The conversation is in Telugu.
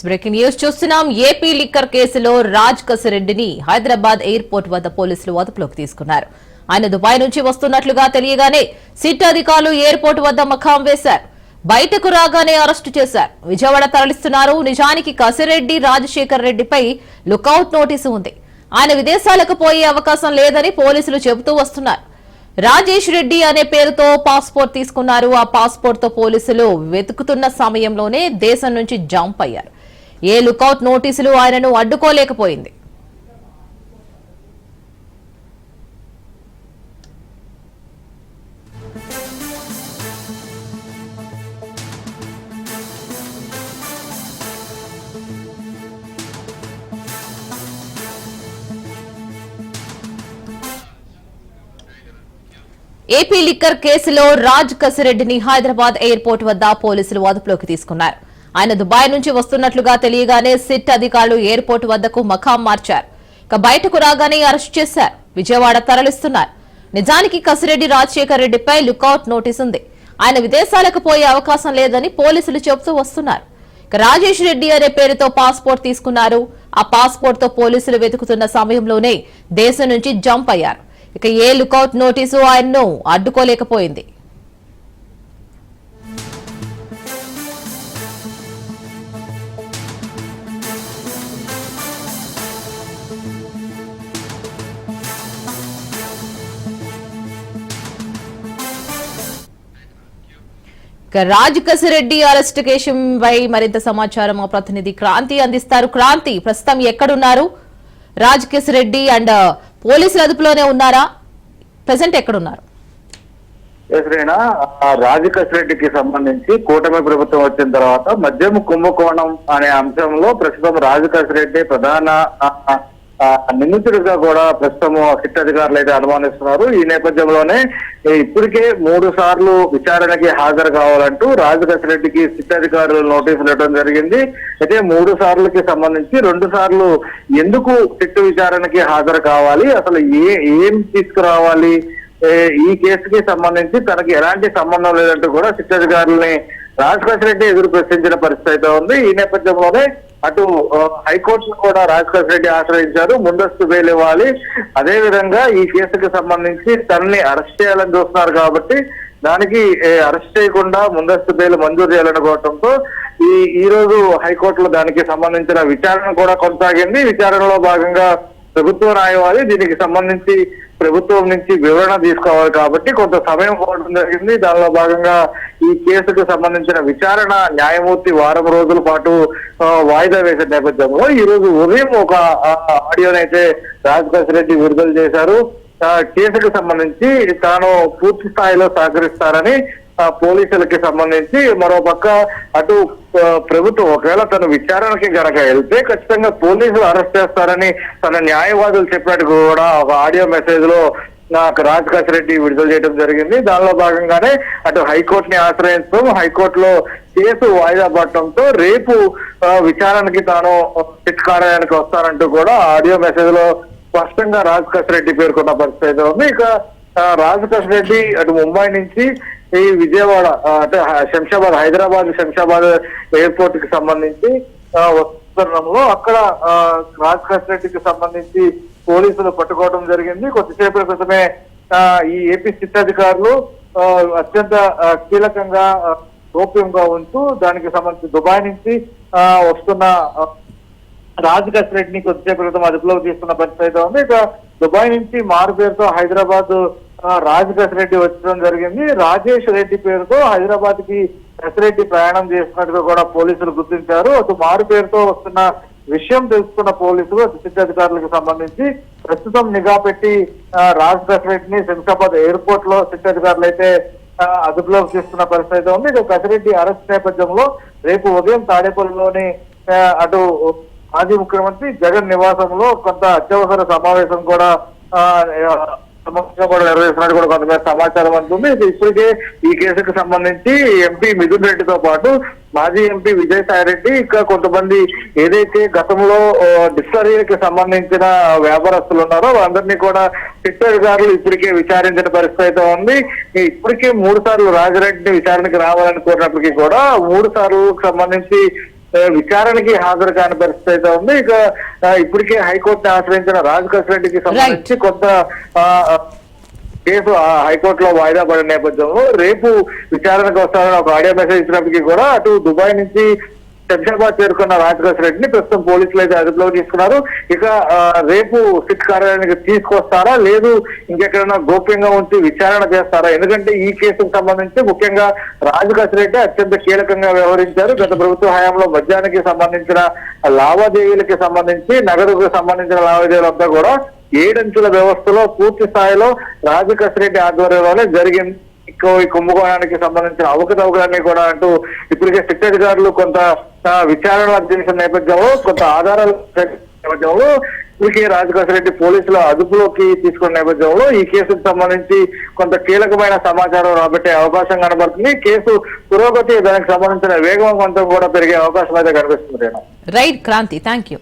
బ్రేకింగ్ న్యూస్ చూస్తున్నాం. ఏపీ లిక్కర్ కేసులో రాజ్ కసిరెడ్డిని హైదరాబాద్ ఎయిర్పోర్ట్ వద్ద పోలీసులు అదుపులోకి తీసుకున్నారు. ఆయన దుబాయ్ నుంచి వస్తున్నట్లుగా తెలియగానే సిట్ అధికారులు ఎయిర్పోర్ట్ వద్ద మకాం వేశారు. బయటకు రాగానే అరెస్టు చేశారు. విజయవాడ తరలిస్తున్నారు. నిజానికి కసిరెడ్డి రాజశేఖర్ రెడ్డిపై లుకౌట్ నోటీసు ఉంది. ఆయన విదేశాలకు పోయే అవకాశం లేదని పోలీసులు చెబుతూ వస్తున్నారు. రాజేష్ రెడ్డి అనే పేరుతో పాస్పోర్ట్ తీసుకున్నారు. ఆ పాస్పోర్ట్ తో పోలీసులు వెతుకుతున్న సమయంలోనే దేశం నుంచి జంప్ అయ్యారు. ఏ లుకౌట్ నోటీసులు ఆయనను అడ్డుకోలేకపోయింది. ఏపీ లిక్కర్ కేసులో రాజ్ కసిరెడ్డిని హైదరాబాద్ ఎయిర్పోర్ట్ వద్ద పోలీసులు అదుపులోకి తీసుకున్నారు. ఆయన దుబాయ్ నుంచి వస్తున్నట్లుగా తెలియగానే సిట్ అధికారులు ఎయిర్పోర్ట్ వద్దకు మకాం మార్చారు. ఇక బయటకు రాగానే అరెస్టు చేశారు. విజయవాడ తరలిస్తున్నారు. నిజానికి కసిరెడ్డి రాజశేఖర్ రెడ్డిపై లుకౌట్ నోటీసు ఉంది. ఆయన విదేశాలకు పోయే అవకాశం లేదని పోలీసులు చెబుతూ వస్తున్నారు. ఇక రాజేష్ రెడ్డి అనే పేరుతో పాస్పోర్ట్ తీసుకున్నారు. ఆ పాస్పోర్ట్ తో పోలీసులు వెతుకుతున్న సమయంలోనే దేశం నుంచి జంప్ అయ్యారు. ఇక ఏ లుకౌట్ నోటీసు ఆయన్ను అడ్డుకోలేకపోయింది. రాజ్ కసిరెడ్డి అరెస్ట్ కేసుపై మరింత సమాచారం మా ప్రతినిధి క్రాంతి అందిస్తారు. క్రాంతి, ప్రస్తుతం ఎక్కడున్నారు? రాజ్ కసిరెడ్డి అండ్ పోలీసుల అదుపులోనే ఉన్నారా? ప్రెసెంట్ ఎక్కడున్నారు? రాజ్ కసిరెడ్డికి సంబంధించి కూటమి ప్రభుత్వం వచ్చిన తర్వాత మద్యం కుంభకోణం అనే అంశంలో ప్రస్తుతం రాజ్ కసిరెడ్డి ప్రధాన నిందితుడిగా కూడా ప్రస్తుతం సిట్ అధికారులు అయితే అనుమానిస్తున్నారు. ఈ నేపథ్యంలోనే ఇప్పటికే 3 సార్లు విచారణకి హాజరు కావాలంటూ రాజ్ కసిరెడ్డికి సిట్ అధికారులు నోటీసులు ఇవ్వడం జరిగింది. అయితే 3 సార్లకి సంబంధించి 2 సార్లు ఎందుకు సిట్ విచారణకి హాజరు కావాలి, అసలు ఏం తీసుకురావాలి, ఈ కేసుకి సంబంధించి తనకి ఎలాంటి సంబంధం లేదంటూ కూడా సిట్ అధికారులని రాజ్ కసిరెడ్డి ఎదురు ప్రశ్నించిన పరిస్థితి అయితే ఉంది. ఈ నేపథ్యంలోనే అటు హైకోర్టును కూడా రాజ్ కసిరెడ్డి ఆశ్రయించారు. ముందస్తు బెయిల్ ఇవ్వాలి, అదే విధంగా ఈ కేసుకు సంబంధించి తనని అరెస్ట్ చేయాలని చూస్తున్నారు కాబట్టి దానికి అరెస్ట్ చేయకుండా ముందస్తు బెయిల్ మంజూరు చేయాలనుకోవడంతో ఈ రోజు హైకోర్టులో దానికి సంబంధించిన విచారణ కూడా కొనసాగింది. విచారణలో భాగంగా ప్రభుత్వ న్యాయవాది దీనికి సంబంధించి ప్రభుత్వం నుంచి వివరణ తీసుకోవాలి కాబట్టి కొంత సమయం కోరడం జరిగింది. దానిలో భాగంగా ఈ కేసుకు సంబంధించిన విచారణ న్యాయమూర్తి వారం రోజుల పాటు వాయిదా వేసే నేపథ్యంలో ఈ రోజు ఉదయం ఒక ఆడియోనైతే రాజ్ కసిరెడ్డి విడుదల చేశారు. కేసుకు సంబంధించి తాను పూర్తి స్థాయిలో సహకరిస్తారని పోలీసులకి సంబంధించి, మరోపక్క అటు ప్రభుత్వం ఒకవేళ తను విచారణకి గనక వెళ్తే ఖచ్చితంగా పోలీసులు అరెస్ట్ చేస్తారని తన న్యాయవాదులు చెప్పినట్టు కూడా ఒక ఆడియో మెసేజ్ లో నాకు రాజ్ కసిరెడ్డి విడుదల చేయడం జరిగింది. దానిలో భాగంగానే అటు హైకోర్టుని ఆశ్రయించడం, హైకోర్టులో కేసు వాయిదా పడటంతో రేపు విచారణకి తాను సిట్ కార్యాలయానికి వస్తానంటూ కూడా ఆడియో మెసేజ్ లో స్పష్టంగా రాజ్ కసిరెడ్డి పేర్కొన్న పరిస్థితి ఉంది. ఇక రాజ్ కసిరెడ్డి అటు ముంబై నుంచి ఈ విజయవాడ అంటే హైదరాబాద్ శంషాబాద్ ఎయిర్పోర్ట్ కి సంబంధించి వస్తున్నంలో అక్కడ రాజ్ కసిరెడ్డికి సంబంధించి పోలీసులు పట్టుకోవడం జరిగింది. కొద్దిసేపటి క్రితమే ఈ ఏపీ సిట్ అధికారులు అత్యంత కీలకంగా గోప్యంగా ఉంటూ దానికి సంబంధించి దుబాయ్ నుంచి వస్తున్న రాజ్ కసిరెడ్డిని కొద్దిసేపు క్రితం అదుపులోకి తీసుకున్న పరిస్థితి ఉంది. ఇక దుబాయ్ నుంచి మారు పేరుతో హైదరాబాద్ రాజ్ కసిరెడ్డి వచ్చడం జరిగింది. రాజేష్ రెడ్డి పేరుతో హైదరాబాద్ కి కసిరెడ్డి ప్రయాణం చేస్తున్నట్టుగా కూడా పోలీసులు గుర్తించారు. అటు మారు పేరుతో వస్తున్న విషయం తెలుసుకున్న పోలీసులు అటు సిట్ అధికారులకు సంబంధించి ప్రస్తుతం నిఘా పెట్టి రాజ్ కసిరెడ్డిని శంషాబాద్ ఎయిర్పోర్ట్ లో సిట్ అధికారులు అయితే అదుపులోకి తీసుకున్న పరిస్థితి ఉంది. ఇక కసిరెడ్డి అరెస్ట్ నేపథ్యంలో రేపు ఉదయం తాడేపల్లిలోని అటు మాజీ ముఖ్యమంత్రి జగన్ నివాసంలో కొంత అత్యవసర సమావేశం కూడా నిర్వహిస్తున్నట్టు కూడా కొంతమేర సమాచారం అందుతుంది. ఇప్పటికే ఈ కేసుకు సంబంధించి ఎంపీ మిథున్ రెడ్డితో పాటు మాజీ ఎంపీ విజయసాయి రెడ్డి ఇంకా కొంతమంది ఏదైతే గతంలో డిస్టరీకి సంబంధించిన వ్యాపారస్తులు ఉన్నారో వాళ్ళందరినీ కూడా సిట్ అధికారులు ఇప్పటికే విచారించిన పరిస్థితి ఉంది. ఇప్పటికే 3 సార్లు రాజరెడ్డిని విచారణకు రావాలని కోరినప్పటికీ కూడా 3 సార్లు సంబంధించి విచారణకి హాజరు కాని పరిస్థితి అయితే ఉంది. ఇక ఇప్పటికే హైకోర్టుని ఆశ్రయించిన రాజకేశ్ రెడ్డికి సంబంధించి కొంత కేసు హైకోర్టులో వాయిదా పడిన నేపథ్యంలో రేపు విచారణకు వస్తారని ఒక ఆడియో మెసేజ్ ఇచ్చినప్పటికీ కూడా అటు దుబాయ్ నుంచి శంషాబాద్ చేరుకున్న రాజకేశ్ రెడ్డిని ప్రస్తుతం పోలీసులు అయితే అదుపులోకి తీసుకున్నారు. ఇక రేపు సిట్ కార్యాలయానికి తీసుకొస్తారా లేదు ఇంకెక్కడైనా గోప్యంగా ఉంచి విచారణ చేస్తారా? ఎందుకంటే ఈ కేసుకు సంబంధించి ముఖ్యంగా రాజకేశ్ రెడ్డి అత్యంత కీలకంగా వ్యవహరించారు. గత ప్రభుత్వ హయాంలో మద్యానికి సంబంధించిన లావాదేవీలకి సంబంధించి నగదుకు సంబంధించిన లావాదేవీలంతా కూడా 7 అంచెల వ్యవస్థలో పూర్తి స్థాయిలో రాజకేశ్ రెడ్డి ఆధ్వర్యంలోనే జరిగింది. ఈ కుంభకోణానికి సంబంధించిన అవకతవకలన్నీ కూడా అంటూ ఇప్పటికే సిట్ అధికారులు కొంత విచారణ చేసిన నేపథ్యంలో కొంత ఆధారాలు నేపథ్యంలో ఇప్పటికే రాజకేశ్ రెడ్డి పోలీసుల అదుపులోకి తీసుకున్న నేపథ్యంలో ఈ కేసుకు సంబంధించి కొంత కీలకమైన సమాచారం రాబట్టే అవకాశం కనబడుతుంది. కేసు పురోగతి దానికి సంబంధించిన వేగవంతం కూడా పెరిగే అవకాశం అయితే కనిపిస్తుంది. Right Kranthi, thank you.